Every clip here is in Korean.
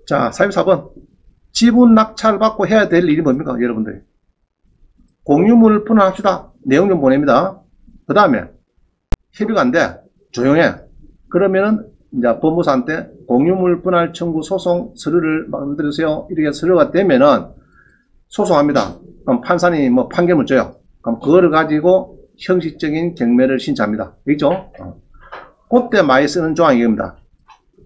자, 44번. 지분 낙찰받고 해야 될 일이 뭡니까, 여러분들? 공유물 분할합시다. 내용 좀 보냅니다. 그 다음에 협의가 안 돼. 조용해. 그러면은 이제 법무사한테 공유물 분할 청구 소송 서류를 만들으세요. 이렇게 서류가 되면은 소송합니다. 그럼 판사님이 뭐 판결문 줘요. 그럼 그거를 가지고 형식적인 경매를 신청합니다. 있죠? 그때 많이 쓰는 조항이 이겁니다.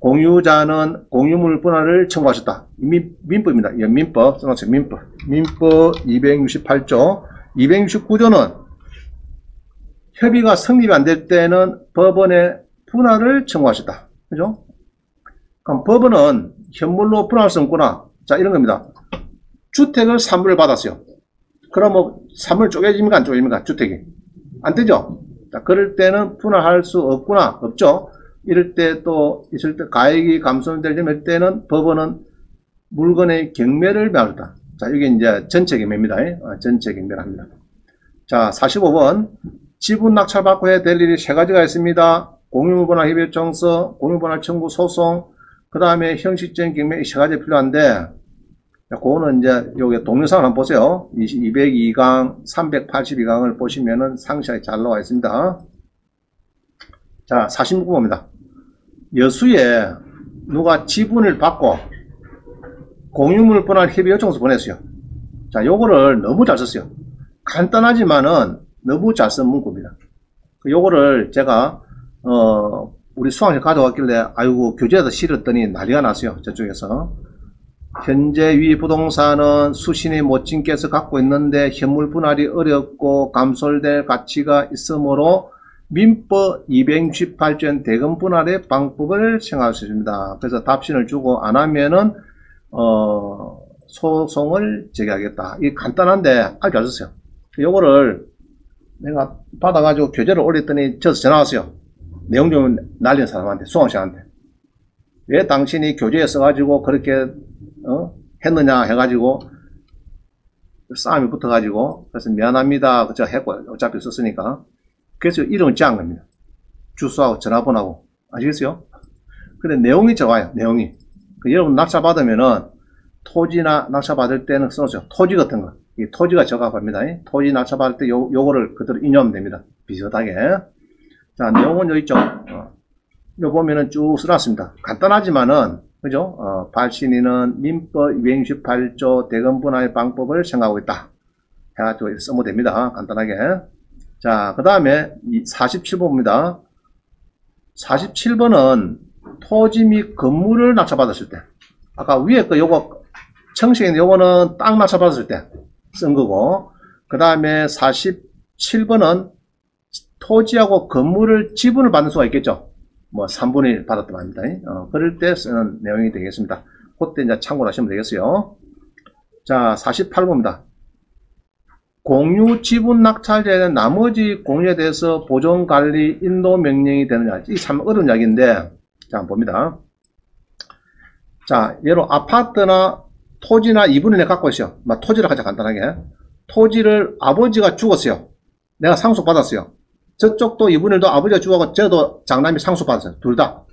공유자는 공유물 분할을 청구하셨다. 민법입니다. 예, 민법 써놓으세요. 민법 268조 269조는 협의가 성립이 안 될 때는 법원에 분할을 청구하셨다. 그죠? 그럼 법원은 현물로 분할할 수 없구나. 자, 이런 겁니다. 주택을 산물을 받았어요. 그럼 뭐 산물 쪼개집니까 안 쪼개집니까? 주택이 안 되죠? 자, 그럴 때는 분할할 수 없구나. 없죠? 이럴 때 또 있을 때 가액이 감소될 때는 법원은 물건의 경매를 매한다. 자, 이게 이제 전체 경매입니다. 전체 경매를 합니다. 자, 45번. 지분 낙찰받고 해야 될 일이 세 가지가 있습니다. 공유물 분할 협의 요청서, 공유물 분할 청구 소송, 그 다음에 형식적인 경매 이 세 가지 필요한데, 그거는 이제 여기 동영상을 한번 보세요. 202강, 382강을 보시면은 상세하게 잘 나와 있습니다. 자, 46번입니다. 여수에 누가 지분을 받고 공유물 분할 협의 요청서 보냈어요. 자, 요거를 너무 잘 썼어요. 간단하지만은 너무 잘 쓴 문구입니다. 요거를 제가 우리 수강생 가져왔길래 아이고 교재에다 실었더니 난리가 났어요. 저쪽에서. 현재 위 부동산은 수신이 모친께서 갖고 있는데 현물 분할이 어렵고 감솔될 가치가 있으므로 민법 268조엔 대금 분할의 방법을 생각할 수 있습니다. 그래서 답신을 주고 안 하면은 소송을 제기하겠다. 이게 간단한데 아주 잘 썼어요. 요거를 내가 받아가지고 교재를 올렸더니 저서 전화 왔어요. 내용 좀 날린 사람한테, 수강생한테. 왜 당신이 교재에 써가지고 그렇게 했느냐 해가지고 싸움이 붙어가지고 그래서 미안합니다. 제가 했고 어차피 썼으니까. 그래서 이름을 정한 겁니다. 주소하고 전화번호하고. 아시겠어요? 근데 내용이 적어요. 내용이. 여러분 낙찰 받으면은 토지나 낙찰 받을 때는 써놓죠. 토지 같은 거. 이 토지가 적합 합니다. 토지 낙찰 받을 때 요거를 그대로 인용하면 됩니다. 비슷하게. 자, 내용은 여기 있죠. 요 보면은 쭉 써놨습니다. 간단하지만은, 그죠? 발신인은 민법 268조 대금 분할 방법을 생각하고 있다. 해가지고 써면 됩니다. 간단하게. 자, 그 다음에 47번입니다. 47번은 토지 및 건물을 낙찰받았을 때. 아까 위에 거 요거, 청식인 요거는 땅 낙찰받았을 때 쓴 거고, 그 다음에 47번은 토지하고 건물을 지분을 받는 수가 있겠죠. 뭐 3분의 1 받았다 말입니다. 그럴 때 쓰는 내용이 되겠습니다. 그때 이제 참고를 하시면 되겠어요. 자, 48번입니다. 공유 지분 낙찰자에는 나머지 공유에 대해서 보존 관리 인도 명령이 되느냐. 이 참 어려운 이야기인데, 자, 한번 봅니다. 자, 예로 아파트나 토지나 2분의 1 갖고 있어요. 토지를 가장 간단하게. 토지를 아버지가 죽었어요. 내가 상속받았어요. 저쪽도 2분의 1도 아버지가 죽었고, 저도 장남이 상속받았어요. 둘 다.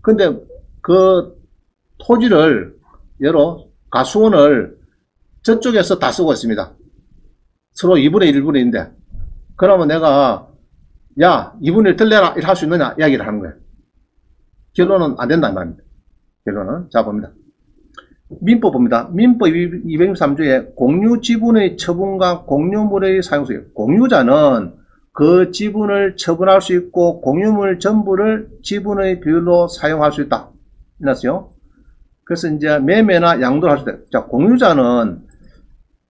근데 그 토지를, 예로 가수원을 저쪽에서 다 쓰고 있습니다. 서로 2분의 1, 1분의 1인데. 그러면 내가, 야, 2분의 1 들래라. 이렇게 할 수 있느냐? 이야기를 하는 거예요. 결론은 안 된다는 말입니다. 결론은. 자, 봅니다. 민법 봅니다. 민법 263조에 공유 지분의 처분과 공유물의 사용소예요. 공유자는 그 지분을 처분할 수 있고 공유물 전부를 지분의 비율로 사용할 수 있다. 이났어요. 그래서 이제 매매나 양도를 할 수 있다. 자, 공유자는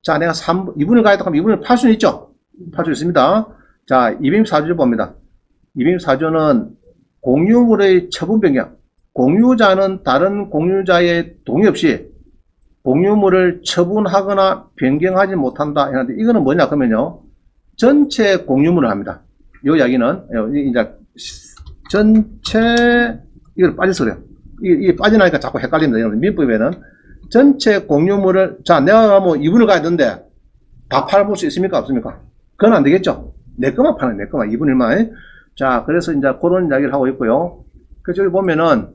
자, 내가 2분을 가겠다 하면 2분을 팔 수는 있죠. 팔 수 있습니다. 자, 264조 봅니다. 264조는 공유물의 처분 변경. 공유자는 다른 공유자의 동의 없이 공유물을 처분하거나 변경하지 못한다. 이거는 뭐냐 그러면요. 전체 공유물을 합니다. 이 이야기는 이제 전체 이걸 빠져서 그래요. 이게 빠져나니까 자꾸 헷갈립니다. 여러분 민법에는 전체 공유물을 자 내가 뭐 2분을 가야 되는데 다 팔아볼 수 있습니까 없습니까? 그건 안 되겠죠. 내 것만 파는 내 것만 2분의 1만. 자 그래서 이제 그런 이야기를 하고 있고요. 그래서 여기 보면은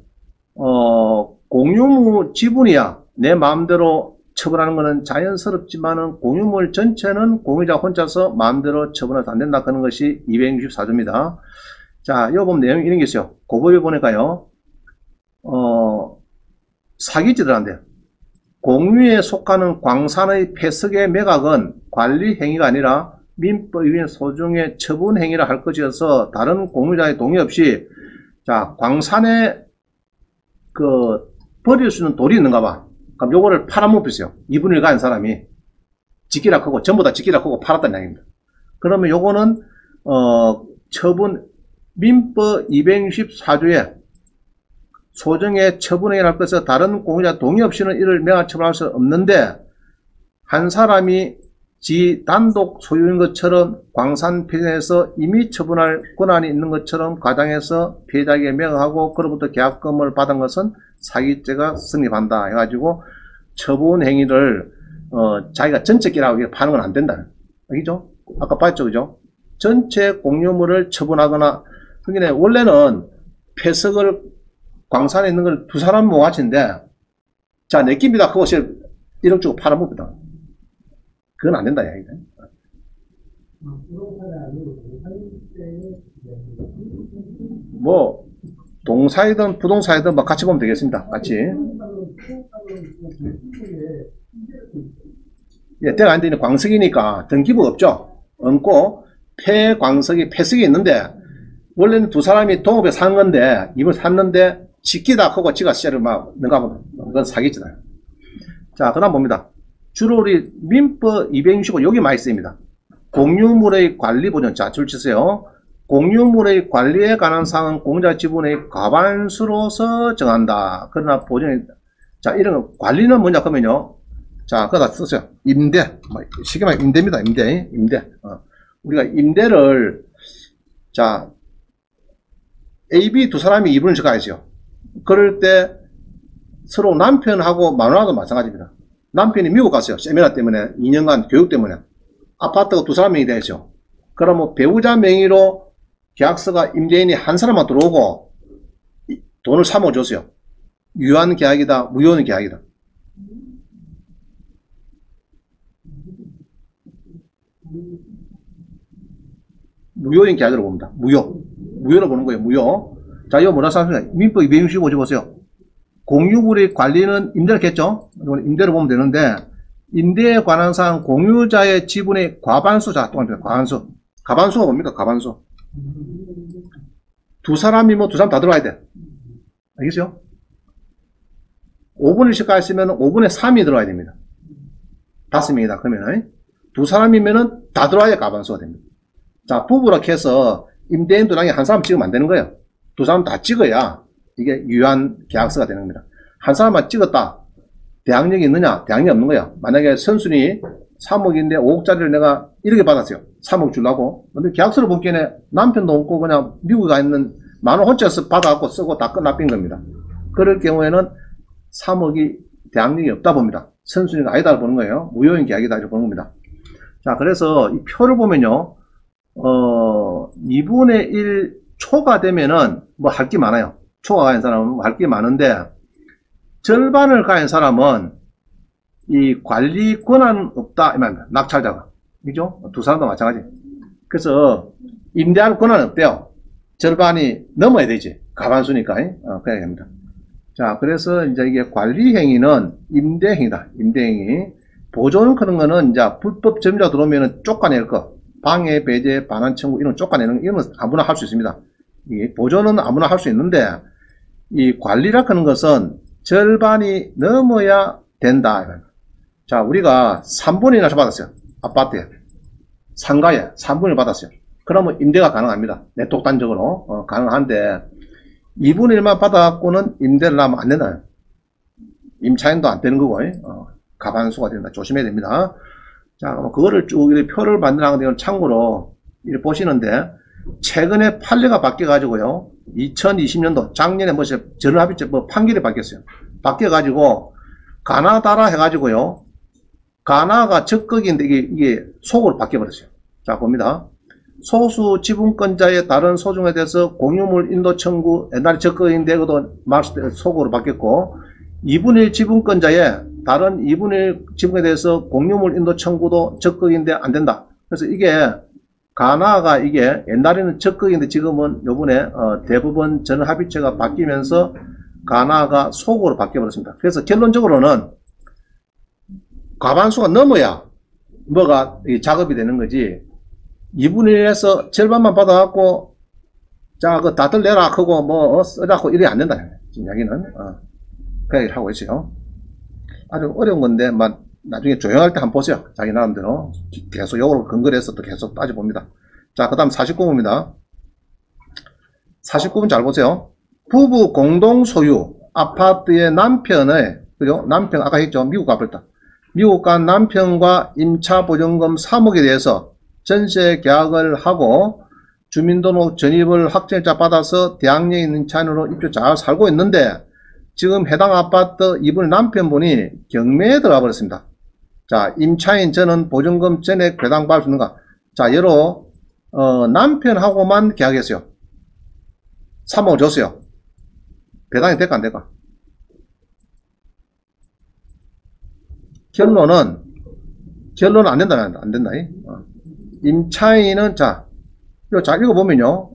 공유무 지분이야 내 마음대로 처분하는 것은 자연스럽지만은 공유물 전체는 공유자 혼자서 마음대로 처분해서 안 된다 그런 것이 264조입니다. 자, 여기 보면 내용이 이런 게 있어요. 고법에 보니까요, 사기죄들 한대요. 공유에 속하는 광산의 폐석의 매각은 관리 행위가 아니라 민법 위반 소중의 처분 행위라 할 것이어서 다른 공유자의 동의 없이 자, 광산에 버릴 수 있는 돌이 있는가 봐. 그럼 요거를 팔아먹었어요. 2분의 1 가진 사람이 지키라 크고 전부 다 지키라 크고 팔았다는 이야기입니다. 그러면 요거는 처분 민법 264조에 소정의 처분행위를 할 것을 다른 공유자 동의 없이는 이를 매각 처분할 수 없는데 한 사람이 지 단독 소유인 것처럼 광산 폐쇄에서 이미 처분할 권한이 있는 것처럼 가장해서 피해자에게 매각하고 그로부터 계약금을 받은 것은 사기죄가 성립한다 해가지고 처분 행위를 자기가 전체 끼라고 파는 건 안 된다. 알겠죠? 아까 봤죠, 그죠? 전체 공유물을 처분하거나 그러니까 원래는 폐석을 광산에 있는 걸 두 사람 모아친데 자, 내 깁니다. 그것을 1억 주고 팔아먹거든. 그건 안 된다, 이야기다. 뭐, 동사이든 부동사이든 뭐 같이 보면 되겠습니다. 같이. 예, 때가 안 되는 광석이니까 등기부가 없죠. 없고, 폐석이 있는데, 원래는 두 사람이 동업에 산 건데, 이걸 샀는데, 지키다 하고 지가 씨를 막, 능가보다. 그건 사기죄다. 자, 그 다음 봅니다. 주로 우리 민법 265 여기 많이 쓰입니다. 공유물의 관리 보전. 자, 줄 치세요. 공유물의 관리에 관한 사항은 공유자 지분의 과반수로서 정한다. 그러나 보전이 자, 이런 거 관리는 뭐냐 그러면요. 자, 그거 다 쓰세요. 임대. 쉽게 말해 임대입니다. 임대. 우리가 임대를 자, A, B 두 사람이 이분을 적어야죠. 그럴 때 서로 남편하고 마누라도 마찬가지입니다. 남편이 미국 갔어요. 세미나 때문에 2년간 교육 때문에 아파트가 두 사람 명이 되죠. 그러면 배우자 명의로 계약서가 임대인이 한 사람만 들어오고 돈을 3억 줬어요. 유한 계약이다, 무효는 계약이다. 무효인 계약으로 봅니다. 무효로 보는 거예요. 무효. 자, 이거 뭐라 say습니까? 민법 265 보세요. 공유물의 관리는 임대를 했죠. 임대를 보면 되는데 임대에 관한 사항 공유자의 지분의 과반수. 자, 또 과반수. 과반수가 뭡니까? 과반수. 두 사람이 두 사람 다 들어와야 돼. 알겠어요? 5분의 1씩 가있으면 5분의 3이 들어와야 됩니다. 5명이다. 그러면 두 사람이면은 다 들어와야 과반수가 됩니다. 자, 부부라 해서 임대인도 당연히 한 사람 찍으면 안 되는 거예요. 두 사람 다 찍어야 이게 유한 계약서가 되는 겁니다. 한 사람만 찍었다. 대항력이 있느냐? 대항력이 없는 거야. 만약에 선순위 3억인데 5억짜리를 내가 1억에 받았어요. 3억 주려고. 근데 계약서를 보기에는 남편도 없고 그냥 미국에 가 있는 만원 혼자서 받아갖고 쓰고 다 끝나빈 겁니다. 그럴 경우에는 3억이 대항력이 없다 봅니다. 선순위가 아니다 보는 거예요. 무효인 계약이다 이렇게 보는 겁니다. 자, 그래서 이 표를 보면요. 2분의 1 초가 되면은 뭐 할 게 많아요. 초가 가진 사람은 할 게 많은데 절반을 가진 사람은 이 관리 권한은 없다 이 말입니다. 낙찰자가. 그죠? 두 사람도 마찬가지. 그래서 임대할 권한은 없대요. 절반이 넘어야 되지. 과반수니까. 그래야 됩니다. 자, 그래서 이제 이게 관리 행위는 임대행위다. 임대행위. 보존 그런 거는 이제 불법 점유자 들어오면은 쫓아낼 거. 방해, 배제, 반환 청구 이런 쫓아내는 거, 이런 건 아무나 할 수 있습니다. 이 보존은 아무나 할 수 있는데 이 관리라 하는 것은 절반이 넘어야 된다. 자, 우리가 3분의 1을 받았어요. 아파트에. 상가에 3분의 1 받았어요. 그러면 임대가 가능합니다. 내독단적으로 가능한데 2분의 1만 받아갖고는 임대를 하면 안 된다. 임차인도 안 되는 거고 가반수가 된다. 조심해야 됩니다. 자, 그거를 쭉 이렇게 표를 만들어가는 데는 참고로 이렇게 보시는데 최근에 판례가 바뀌어가지고요. 2020년도 작년에 전원합의체 판결이 바뀌었어요. 바뀌어가지고 가나다라 해가지고요. 가나가 적극인데 이게 속으로 바뀌어버렸어요. 자, 봅니다. 소수 지분권자의 다른 소중에 대해서 공유물 인도 청구 옛날에 적극인데 그것도 속으로 바뀌었고 2분의 1 지분권자의 다른 2분의 1 지분에 대해서 공유물 인도 청구도 적극인데 안 된다. 그래서 이게 가나가 이게 옛날에는 적극인데 지금은 요번에 대부분 전합의체가 바뀌면서 가나가 소극으로 바뀌어버렸습니다. 그래서 결론적으로는 과반수가 넘어야 뭐가 작업이 되는 거지 2분의 1에서 절반만 받아갖고 자 그 다들 내라 하고 뭐 쓰자고 이래 안 된다. 지금 이야기는 그 얘기를 하고 있어요. 아주 어려운 건데 나중에 조용할 때 한번 보세요. 자기 나름대로 계속 요걸 근거를 해서 또 계속 따져봅니다. 자, 그 다음 49번입니다. 49번 잘 보세요. 부부 공동 소유 아파트의 남편의, 그죠? 남편, 아까 했죠? 미국 가버렸다. 미국 간 남편과 임차 보증금 3억에 대해서 전세 계약을 하고 주민등록 전입을 확정일자 받아서 대학령에 있는 차인으로 입주 잘 살고 있는데 지금 해당 아파트 이분의 남편분이 경매에 들어가 버렸습니다. 자, 임차인 저는 보증금 전액 배당받을 수 있는가? 자, 여로 남편하고만 계약했어요. 3억 줬어요. 배당이 될까 안 될까? 결론은 안 된다. 안 된다. 임차인은 자, 이거 잘 읽어보면요.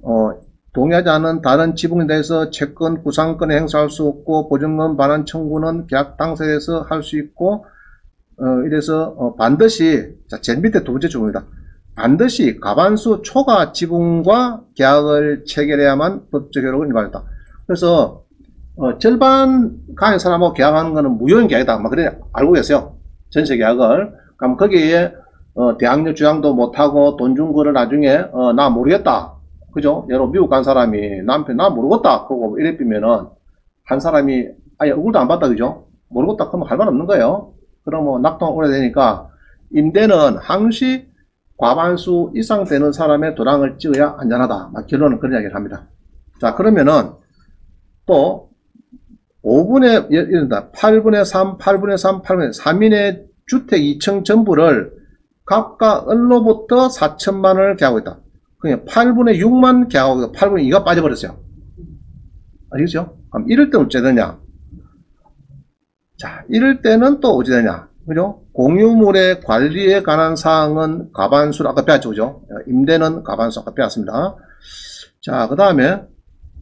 동의하지 않은 다른 지분에 대해서 채권, 구상권을 행사할 수 없고 보증금 반환 청구는 계약 당사에서 할 수 있고 이래서 반드시 자, 제일 밑에 두 번째 주문입니다. 반드시 과반수 초과 지분과 계약을 체결해야만 법적 효력을 인가한다. 그래서 절반 가진 사람하고 계약하는 거는 무효인 계약이다. 막 그래 알고 계세요. 전세 계약을. 그럼 거기에 대학력 주장도 못하고 돈 준 거를 나중에 나 모르겠다. 그죠? 예로 미국 간 사람이 남편 나 모르겠다. 그러고 이래 삐면은 한 사람이 아예 얼굴도 안 봤다. 그죠? 모르겠다. 그러면 할 말 없는 거예요. 그러면 낙동이 오래되니까 임대는 항시 과반수 이상 되는 사람의 도장을 찍어야 안전하다. 막 결론은 그런 이야기를 합니다. 자, 그러면은 또 5분의, 예를 들어 8분의 3, 8분의 3, 8분의 3인의 주택 2층 전부를 각각 을로부터 4천만 원을 계약하고 있다. 그냥 8분의 6만 계약하고 있다. 8분의 2가 빠져버렸어요. 아시겠죠? 그럼 이럴 때는 어찌 되냐? 자, 이럴 때는 또 어찌 되냐? 그죠? 공유물의 관리에 관한 사항은 과반수로 아까 배웠죠, 그죠? 임대는 과반수 아까 배웠습니다. 자, 그 다음에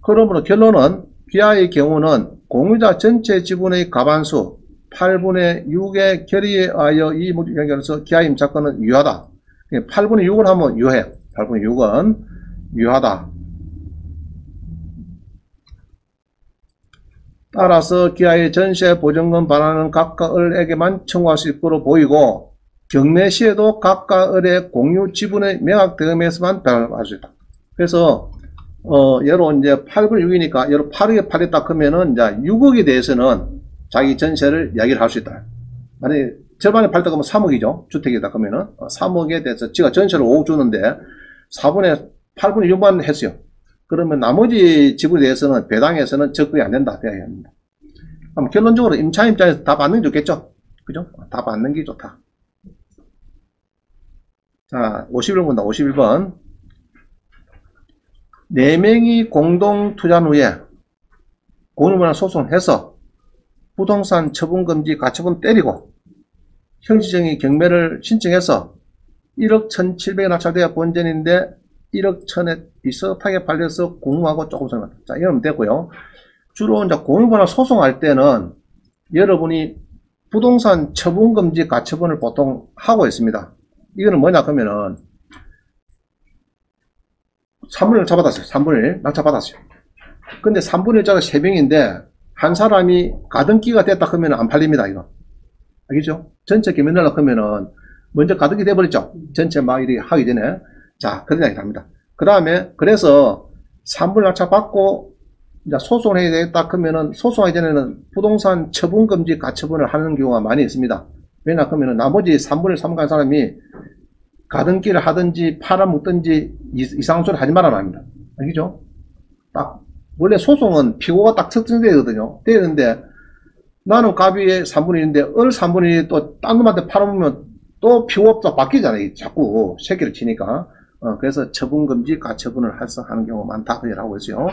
그러므로 결론은 기아의 경우는 공유자 전체 지분의 과반수 8분의 6의 결의에 의하여 이 모두 연결해서 기아 임차권은 유효하다. 8분의 6을 하면 유효해요. 8분의 6은 유효하다. 따라서 기아의 전세 보증금 반환은 각각 을에게만 청구할 수 있도록 보이고 경매 시에도 각각 을의 공유 지분의 명확 득음에서만 배당할 수 있다. 그래서 예로 이제 8분의 6이니까 예로 8억에 팔렸다 그러면은 이제 6억에 대해서는 자기 전세를 이야기를 할 수 있다. 만약에 절반에 팔다 그러면 3억이죠. 주택이다 그러면은 3억에 대해서 지가 전세를 5억 주는데 8분의 6만 했어요. 그러면 나머지 지분에 대해서는 배당에서는 적극이 안 된다. 돼야 합니다. 그럼 결론적으로 임차인 입장에서 다 받는 게 좋겠죠? 그죠? 다 받는 게 좋다. 자, 51번 본다. 51번. 4명이 공동 투자한 후에 공유분할 소송해서 부동산 처분금지 가처분 때리고 형시적인 경매를 신청해서 1억 1,700에 낙찰되어 본전인데 1억 1,000에 비슷하게 팔려서 공유하고 조금 생각다. 자, 이러면 되고요. 주로 이제 공유분할 소송할 때는 여러분이 부동산 처분금지 가처분을 보통 하고 있습니다. 이거는 뭐냐 그러면은 3분의 1 잡아놨어요. 3분의 1 낙찰받았어요. 근데 3분의 1자가 3명인데 한 사람이 가등기가 됐다 그러면 안 팔립니다. 이거 알겠죠? 전체 경매하려고 하면은 먼저 가등기 돼버렸죠. 전체 막 이렇게 하기 전에. 자, 그런 이야기 합니다. 그 다음에 그래서 3분의 낙찰 받고 이제 소송을 해야 되겠다 그러면은 소송하기 전에는 부동산 처분금지 가처분을 하는 경우가 많이 있습니다. 왜냐 그러면은 나머지 3분의 3 간 사람이 가등기를 하든지 팔아먹든지 이상한 소리 하지 말아야 합니다. 알겠죠? 딱 원래 소송은 피고가 딱 특정되거든요. 되는데 나는 갑이 3분의 1인데 을 3분의 1이 또 딴 놈한테 팔아먹으면 또 피고가 바뀌잖아요. 자꾸 새끼를 치니까. 그래서 처분금지 가처분을 하는 경우가 많다. 그렇게 하고 있어요.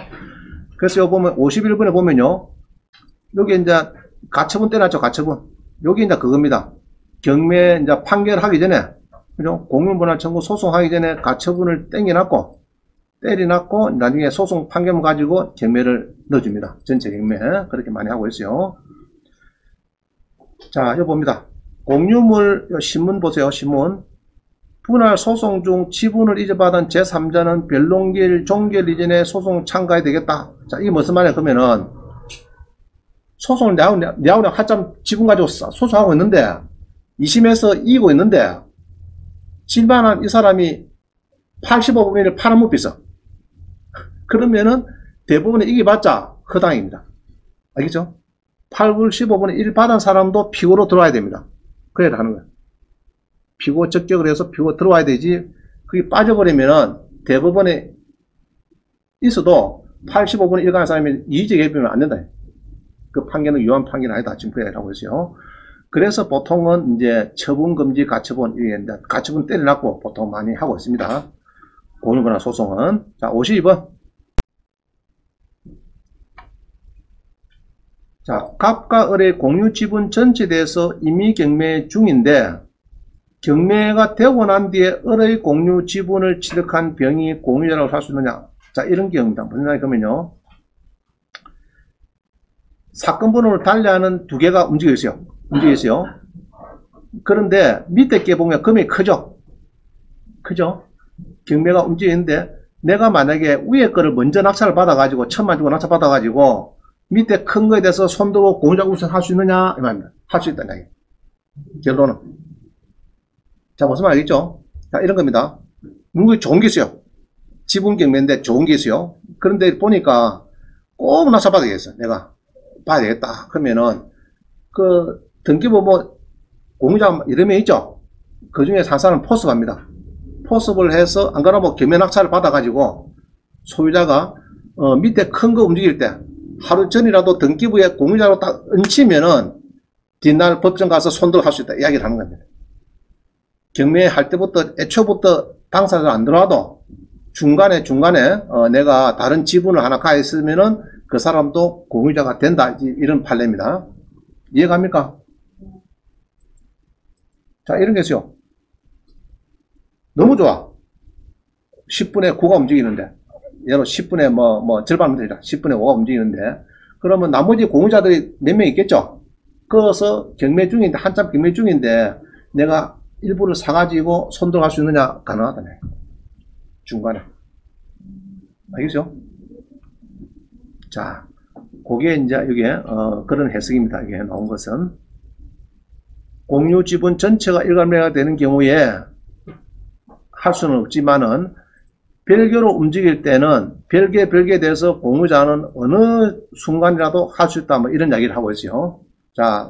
그래서 여기 보면 51번에 보면요. 여기 이제 가처분 때려놨죠, 가처분. 여기 이제 그겁니다. 경매 이제 판결하기 전에, 그죠? 공유분할 청구 소송하기 전에 가처분을 땡겨놨고, 때려놨고, 나중에 소송 판결문 가지고 경매를 넣어줍니다. 전체 경매. 그렇게 많이 하고 있어요. 자, 여기 봅니다. 공유물, 신문 보세요, 신문. 분할 소송 중 지분을 이전받은 제3자는 변론기일 종결 이전에 소송 참가해야 되겠다. 자, 이게 무슨 말이야? 그러면은, 소송을 내하고 하점 지분 가지고 소송하고 있는데, 2심에서 이기고 있는데, 실반한 이 사람이 85분의 1을 팔아먹고 있어. 그러면은, 대부분의 이기봤자 허당입니다. 알겠죠? 8불 15분의 1 받은 사람도 피고로 들어와야 됩니다. 그래야 하는 거예요. 피고 적격을 해서 피고 들어와야 되지, 그게 빠져버리면은 대법원에 있어도 85분의 1 가는 사람이 이의적 해보면 안 된다. 그 판결은 유한 판결이 아니다. 지금 그 얘기를 하고 있어요. 그래서 보통은 이제 처분금지 가처분, 가처분 때려놨고 보통 많이 하고 있습니다. 공유분할 소송은. 자, 52번. 자, 갑과 을의 공유 지분 전체에 대해서 이미 경매 중인데, 경매가 되고 난 뒤에 을의 공유 지분을 취득한 병이 공유자라고 할 수 있느냐? 자, 이런 경우입니다. 무슨 말이냐 그러면요. 사건 번호를 달리하는 두 개가 움직여 있어요. 그런데 밑에 게 보면 금액이 크죠? 크죠? 경매가 움직이는데, 내가 만약에 위에 거를 먼저 낙찰을 받아가지고, 1,000만 주고 낙찰 받아가지고, 밑에 큰 거에 대해서 손들고 공유자 우선 할 수 있느냐? 이 말입니다. 할 수 있다는 얘기. 결론은. 자, 무슨 말이겠죠? 자, 이런 겁니다. 문구에 좋은 게 있어요. 지분 경매인데 좋은 게 있어요. 그런데 보니까 꼭 낙찰 받아야겠어. 내가 봐야 되겠다. 그러면은, 그, 등기부 공유자 이름이 있죠? 그 중에 한 사람은 포섭합니다. 포섭을 해서, 안 그러면 경매 낙찰을 받아가지고, 소유자가, 밑에 큰 거 움직일 때, 하루 전이라도 등기부에 공유자로 딱 얹히면은 뒷날 법정 가서 손들어 할 수 있다 이야기를 하는 겁니다. 경매 할 때부터 애초부터 당사자가 안 들어와도 중간에 내가 다른 지분을 하나 가 있으면은 그 사람도 공유자가 된다 이런 판례입니다. 이해갑니까? 자, 이런 게 있어요. 너무 좋아. 10분의 9가 움직이는데. 예로 10분의 절반은 되죠. 10분의 5가 움직이는데, 그러면 나머지 공유자들이 몇 명 있겠죠? 그래서 경매 중인데, 한참 경매 중인데, 내가 일부를 사가지고 손들어갈 수 있느냐? 가능하다네. 중간에. 알겠죠? 자, 그게 이제 여기에, 그런 해석입니다. 이게 나온 것은. 공유 지분 전체가 일감매가 되는 경우에 할 수는 없지만은, 별개로 움직일 때는 별개에 대해서 공유자는 어느 순간이라도 할 수 있다. 이런 이야기를 하고 있어요. 자.